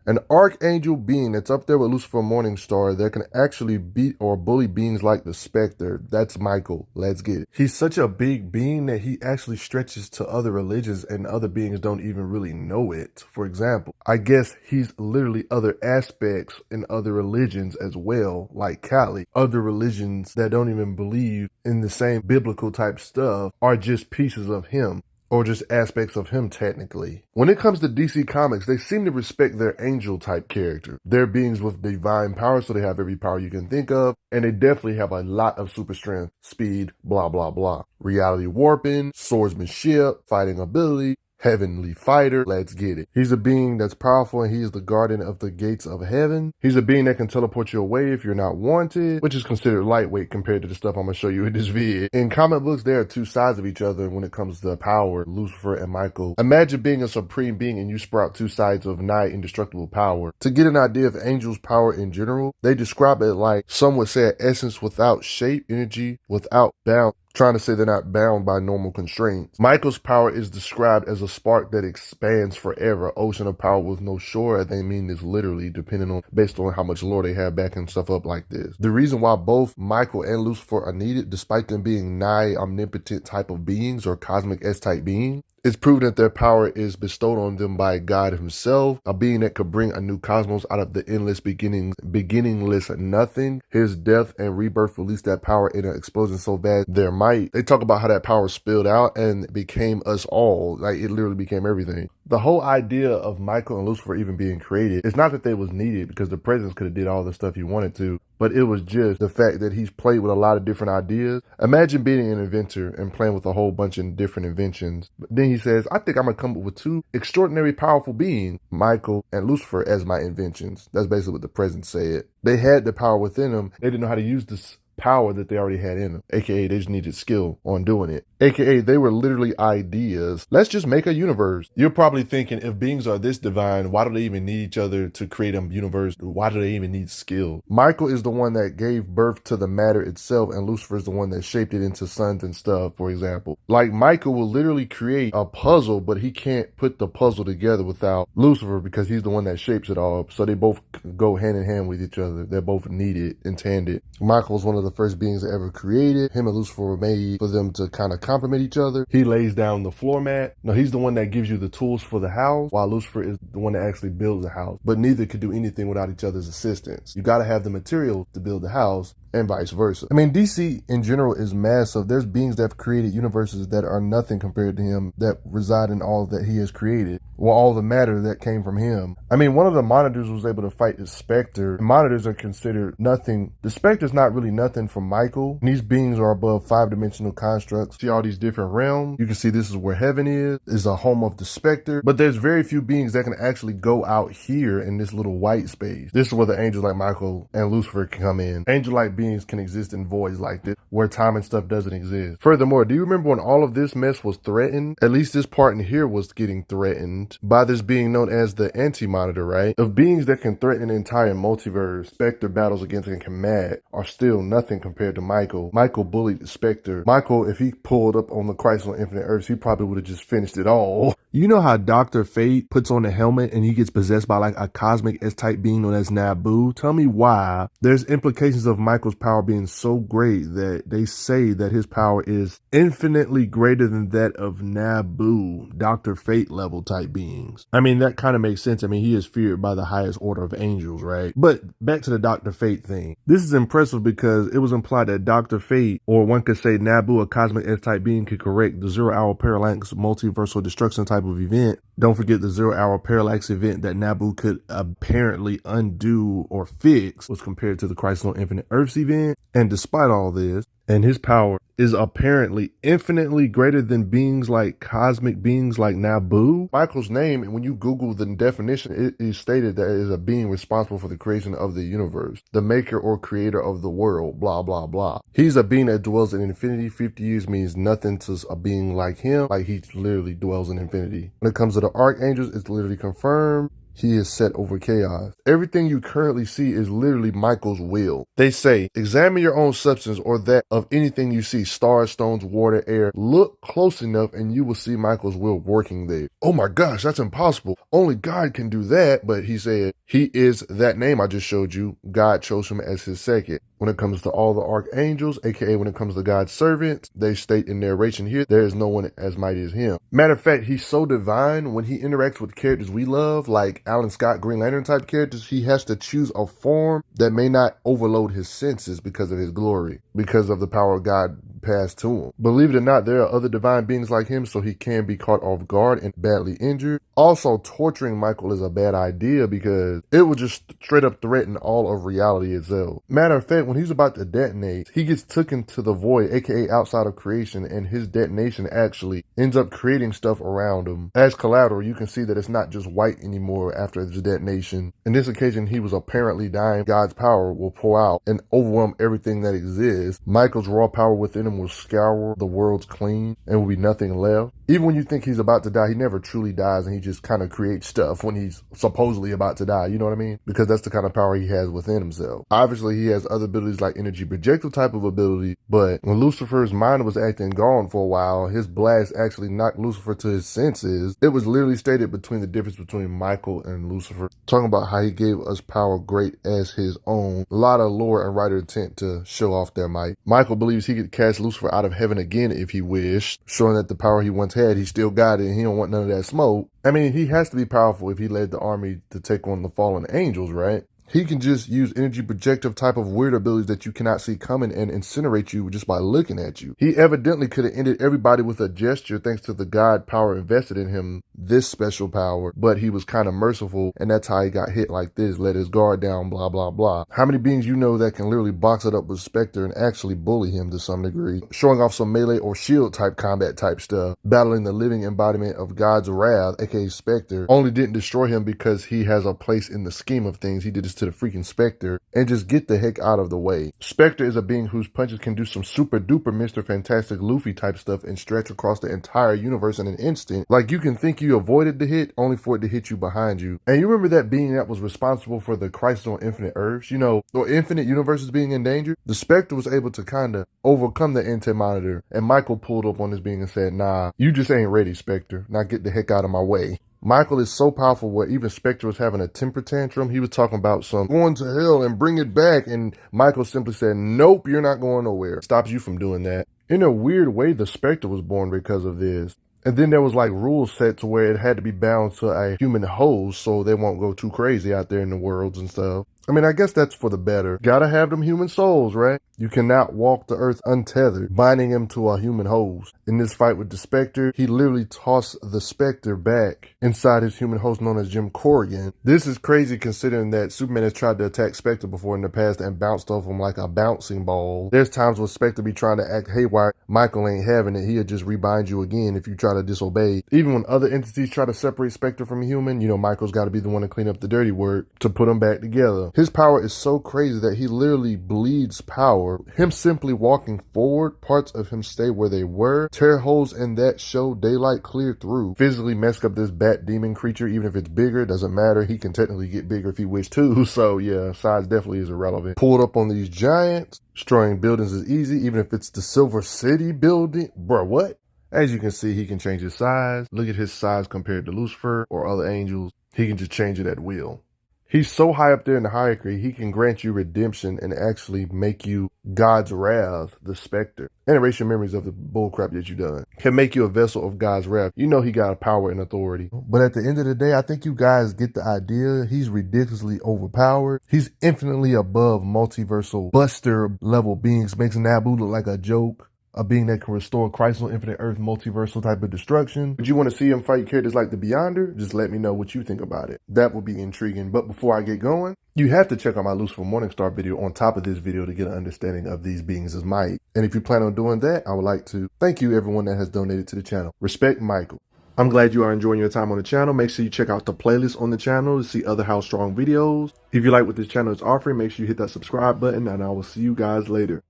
An archangel being that's up there with Lucifer Morningstar that can actually beat or bully beings like the Spectre. That's Michael. Let's get it. He's such a big being that he actually stretches to other religions and other beings don't even really know it. For example, I guess he's literally other aspects in other religions as well, like Kali. Other religions that don't even believe in the same biblical type stuff are just pieces of him, or just aspects of him technically. When it comes to DC Comics, they seem to respect their angel type character. They're beings with divine power, so they have every power you can think of, and they definitely have a lot of super strength, speed, blah, blah, blah. Reality warping, swordsmanship, fighting ability, heavenly fighter. Let's get it. He's a being that's powerful and he is the guardian of the gates of heaven. He's a being that can teleport you away if you're not wanted, which is considered lightweight compared to the stuff I'm going to show you in this vid. In comic books, there are two sides of each other when it comes to power, Lucifer and Michael. Imagine being a supreme being and you sprout two sides of nigh indestructible power. To get an idea of angels' power in general, they describe it like some would say an essence without shape, energy without bound, trying to say they're not bound by normal constraints. Michael's power is described as a spark that expands forever, ocean of power with no shore. They mean this literally, depending on, based on how much lore they have backing stuff up like this. The reason why both Michael and Lucifer are needed, despite them being nigh omnipotent type of beings or cosmic S-type beings, it's proven that their power is bestowed on them by God himself, a being that could bring a new cosmos out of the endless beginningless nothing. His death and rebirth released that power in an explosion so vast their might. They talk about how that power spilled out and became us all. Like, it literally became everything. The whole idea of Michael and Lucifer even being created, it's not that they was needed because the presidents could have did all the stuff he wanted to, but it was just the fact that he's played with a lot of different ideas. Imagine being an inventor and playing with a whole bunch of different inventions. But then he says, I think I'm going to come up with two extraordinary powerful beings, Michael and Lucifer, as my inventions. That's basically what the president said. They had the power within them. They didn't know how to use this power that they already had in them, aka they just needed skill on doing it, aka they were literally ideas. Let's just make a universe. You're probably thinking, if beings are this divine, why do they even need each other to create a universe? Why do they even need skill? Michael is the one that gave birth to the matter itself, and Lucifer is the one that shaped it into suns and stuff, for example. Like, Michael will literally create a puzzle, but he can't put the puzzle together without Lucifer because he's the one that shapes it all. So they both go hand in hand with each other. They're both needed, intended. Michael is one of the first beings ever created. Him and Lucifer were made for them to kind of complement each other. He lays down the floor mat. No, he's the one that gives you the tools for the house, while Lucifer is the one that actually builds the house. But neither could do anything without each other's assistance. You got to have the materials to build the house, and vice versa. I mean, DC in general is massive. There's beings that have created universes that are nothing compared to him, that reside in all that he has created, or all the matter that came from him. I mean, one of the monitors was able to fight the Spectre. Monitors are considered nothing. The Spectre's not really nothing from Michael. And these beings are above five-dimensional constructs. See all these different realms? You can see this is where heaven is a home of the Spectre. But there's very few beings that can actually go out here in this little white space. This is where the angels like Michael and Lucifer can come in. Angel-like beings can exist in voids like this, where time and stuff doesn't exist. Furthermore, do you remember when all of this mess was threatened? At least this part in here was getting threatened by this being known as the Anti-Monitor, right? Of beings that can threaten the entire multiverse, Spectre battles against and can mad are still nothing compared to Michael. Michael bullied the Spectre. Michael, if he pulled up on the Crisis on Infinite Earths, he probably would have just finished it all. You know how Dr. Fate puts on a helmet and he gets possessed by like a cosmic S-type being known as Nabu? Tell me why there's implications of Michael's power being so great that they say that his power is infinitely greater than that of Nabu, Dr. Fate level type beings. I mean, that kind of makes sense. I mean, he is feared by the highest order of angels, right? But back to the Dr. Fate thing. This is impressive because it was implied that Dr. Fate, or one could say Nabu, a cosmic S-type being, could correct the zero-hour parallax multiversal destruction type of event. Don't forget the zero-hour parallax event that Nabu could apparently undo or fix was compared to the Crisis on Infinite Earths event. And despite all this, and his power is apparently infinitely greater than beings like cosmic beings like Nabu. Michael's name, and when you Google the definition, it is stated that it is a being responsible for the creation of the universe, the maker or creator of the world, blah, blah, blah. He's a being that dwells in infinity. 50 years means nothing to a being like him. Like, he literally dwells in infinity. When it comes to the archangels, it's literally confirmed. he is set over chaos. Everything you currently see is literally Michael's will. They say, examine your own substance or that of anything you see, stars, stones, water, air. Look close enough and you will see Michael's will working there. Oh my gosh, that's impossible. Only God can do that. But he said, he is that name I just showed you. God chose him as his second. When it comes to all the archangels, aka when it comes to God's servants, they state in narration here, there is no one as mighty as him. Matter of fact, he's so divine, when he interacts with characters we love, like Alan Scott, Green Lantern type characters, he has to choose a form that may not overload his senses because of his glory, because of the power of God passed to him. Believe it or not, there are other divine beings like him, so he can be caught off guard and badly injured. Also, torturing Michael is a bad idea because it would just straight up threaten all of reality itself. Matter of fact, when he's about to detonate, he gets taken to the void, aka outside of creation, and his detonation actually ends up creating stuff around him. As collateral, you can see that it's not just white anymore after the detonation. In this occasion, he was apparently dying. God's power will pour out and overwhelm everything that exists. Michael's raw power within him will scour the world's clean and will be nothing left. Even when you think he's about to die, he never truly dies, and he just kind of creates stuff when he's supposedly about to die, you know what I mean? Because that's the kind of power he has within himself. Obviously, he has other abilities like energy projectile type of ability, but when Lucifer's mind was acting gone for a while, his blast actually knocked Lucifer to his senses. It was literally stated between the difference between Michael and Lucifer, talking about how he gave us power great as his own. A lot of lore and writer intent to show off their might. Michael believes he could cast Lucifer out of heaven again if he wished, showing that the power he once had, he still got it, and he don't want none of that smoke. I mean, he has to be powerful if he led the army to take on the fallen angels, right? He can just use energy projective type of weird abilities that you cannot see coming and incinerate you just by looking at you. He evidently could have ended everybody with a gesture thanks to the God power invested in him, this special power, but he was kind of merciful, and that's how he got hit like this, let his guard down, blah, blah, blah. How many beings you know that can literally box it up with Spectre and actually bully him to some degree? Showing off some melee or shield type combat type stuff, battling the living embodiment of God's wrath, aka Spectre, only didn't destroy him because he has a place in the scheme of things. He did this to the freaking Spectre, and just get the heck out of the way. Spectre is a being whose punches can do some super duper Mr. Fantastic Luffy type stuff and stretch across the entire universe in an instant. Like, you can think you avoided the hit only for it to hit you behind you. And you remember that being that was responsible for the Crisis on Infinite Earths, you know, or infinite universes being in danger? The Spectre was able to kind of overcome the anti-monitor, and Michael pulled up on this being and said, nah, you just ain't ready, Spectre. Now get the heck out of my way. Michael is so powerful where even Spectre was having a temper tantrum. He was talking about some going to hell and bring it back, and Michael simply said, nope, you're not going nowhere. Stops you from doing that. In a weird way, the Spectre was born because of this. And then there was like rules set to where it had to be bound to a human host so they won't go too crazy out there in the worlds and stuff. I mean, I guess that's for the better. Gotta have them human souls, right? You cannot walk the earth untethered, binding him to a human host. In this fight with the Spectre, he literally tossed the Spectre back inside his human host known as Jim Corrigan. This is crazy considering that Superman has tried to attack Spectre before in the past and bounced off him like a bouncing ball. There's times when Spectre be trying to act haywire. Michael ain't having it. He'll just rebind you again if you try to disobey. Even when other entities try to separate Spectre from a human, you know, Michael's got to be the one to clean up the dirty work to put them back together. His power is so crazy that he literally bleeds power. Him simply walking forward, parts of him stay where they were. Tear holes in that show daylight clear through. Physically mess up this bat demon creature, even if it's bigger, doesn't matter. He can technically get bigger if he wished to. So yeah, size definitely is irrelevant. Pulled up on these giants. Destroying buildings is easy, even if it's the Silver City building. Bro, what? As you can see, he can change his size. Look at his size compared to Lucifer or other angels. He can just change it at will. He's so high up there in the hierarchy, he can grant you redemption and actually make you God's wrath, the Spectre, and erase your memories of the bullcrap that you done. Can make you a vessel of God's wrath. You know he got a power and authority. But at the end of the day, I think you guys get the idea. He's ridiculously overpowered. He's infinitely above multiversal buster level beings. Makes Nabu look like a joke. A being that can restore Crisis on Infinite Earth multiversal type of destruction. Would you want to see him fight characters like the Beyonder? Just let me know what you think about it. That would be intriguing. But before I get going, you have to check out my Lucifer Morningstar video on top of this video to get an understanding of these beings' might. And if you plan on doing that, I would like to thank you everyone that has donated to the channel. Respect, Michael. I'm glad you are enjoying your time on the channel. Make sure you check out the playlist on the channel to see other How Strong videos. If you like what this channel is offering, make sure you hit that subscribe button, and I will see you guys later.